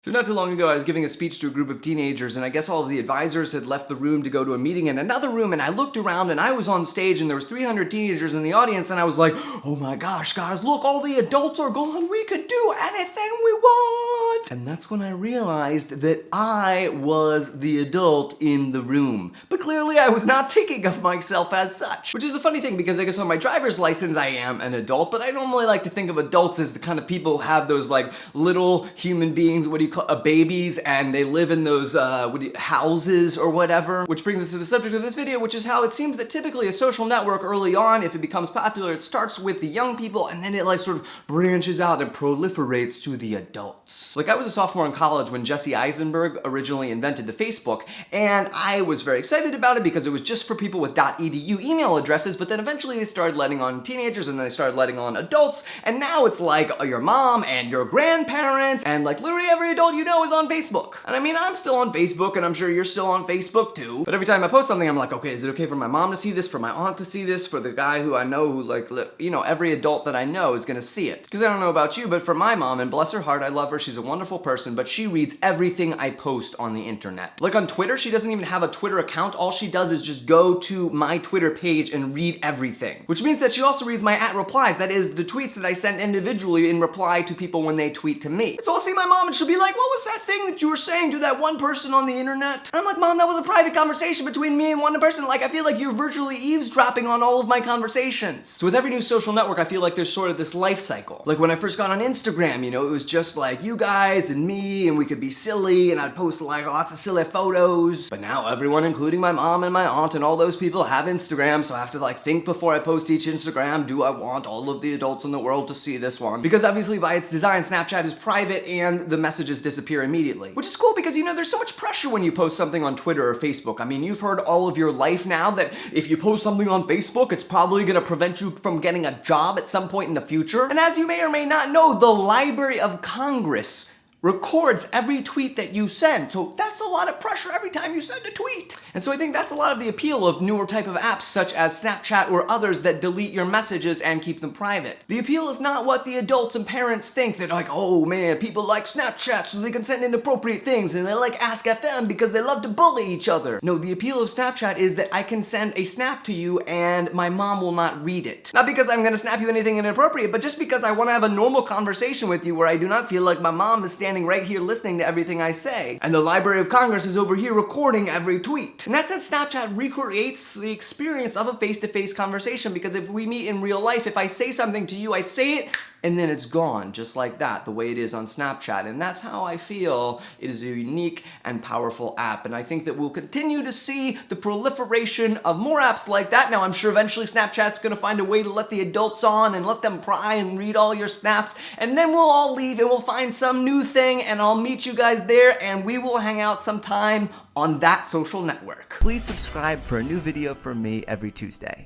So not too long ago, I was giving a speech to a group of teenagers, and I guess all of the advisors had left the room to go to a meeting in another room, and I looked around, and I was on stage, and there was 300 teenagers in the audience, and I was like, oh my gosh, guys, look, all the adults are gone. We could do anything we want. And that's when I realized that I was the adult in the room. But clearly, I was not thinking of myself as such, which is the funny thing, because I guess on my driver's license, I am an adult, but I normally like to think of adults as the kind of people who have those like little human beings, babies, and they live in those houses or whatever. Which brings us to the subject of this video, which is how it seems that typically a social network early on, if it becomes popular, it starts with the young people and then it like sort of branches out and proliferates to the adults. Like I was a sophomore in college when Jesse Eisenberg originally invented the Facebook, and I was very excited about it because it was just for people with .edu email addresses, but then eventually they started letting on teenagers and then they started letting on adults, and now it's like your mom and your grandparents and like literally every adult you know is on Facebook. And I mean, I'm still on Facebook, and I'm sure you're still on Facebook too. But every time I post something, I'm like, okay, is it okay for my mom to see this, for my aunt to see this, for the guy who I know who like, you know, every adult that I know is gonna see it. Because I don't know about you, but for my mom, and bless her heart, I love her, she's a wonderful person, but she reads everything I post on the internet. Like on Twitter, she doesn't even have a Twitter account. All she does is just go to my Twitter page and read everything. Which means that she also reads my @replies, that is the tweets that I send individually in reply to people when they tweet to me. So I'll see my mom and she'll be like, what was that thing that you were saying to that one person on the internet? And I'm like, Mom, that was a private conversation between me and one person. Like, I feel like you're virtually eavesdropping on all of my conversations. So with every new social network, I feel like there's sort of this life cycle. Like when I first got on Instagram, you know, it was just like you guys and me, and we could be silly, and I'd post like lots of silly photos. But now everyone, including my mom and my aunt and all those people, have Instagram, so I have to like think before I post each Instagram, do I want all of the adults in the world to see this one? Because obviously by its design, Snapchat is private and the messages disappear immediately. Which is cool because, you know, there's so much pressure when you post something on Twitter or Facebook. I mean, you've heard all of your life now that if you post something on Facebook, it's probably gonna prevent you from getting a job at some point in the future. And as you may or may not know, the Library of Congress records every tweet that you send. So that's a lot of pressure every time you send a tweet. And so I think that's a lot of the appeal of newer type of apps such as Snapchat or others that delete your messages and keep them private. The appeal is not what the adults and parents think, that like, oh man, people like Snapchat so they can send inappropriate things, and they like Ask FM because they love to bully each other. No, the appeal of Snapchat is that I can send a snap to you and my mom will not read it. Not because I'm gonna snap you anything inappropriate, but just because I wanna have a normal conversation with you where I do not feel like my mom is standing right here listening to everything I say, and the Library of Congress is over here recording every tweet. And that's how Snapchat recreates the experience of a face-to-face conversation, because if we meet in real life, if I say something to you, I say it, and then it's gone, just like that, the way it is on Snapchat. And that's how I feel it is a unique and powerful app. And I think that we'll continue to see the proliferation of more apps like that. Now, I'm sure eventually Snapchat's gonna find a way to let the adults on and let them pry and read all your snaps, and then we'll all leave and we'll find some new thing, and I'll meet you guys there, and we will hang out sometime on that social network. Please subscribe for a new video from me every Tuesday.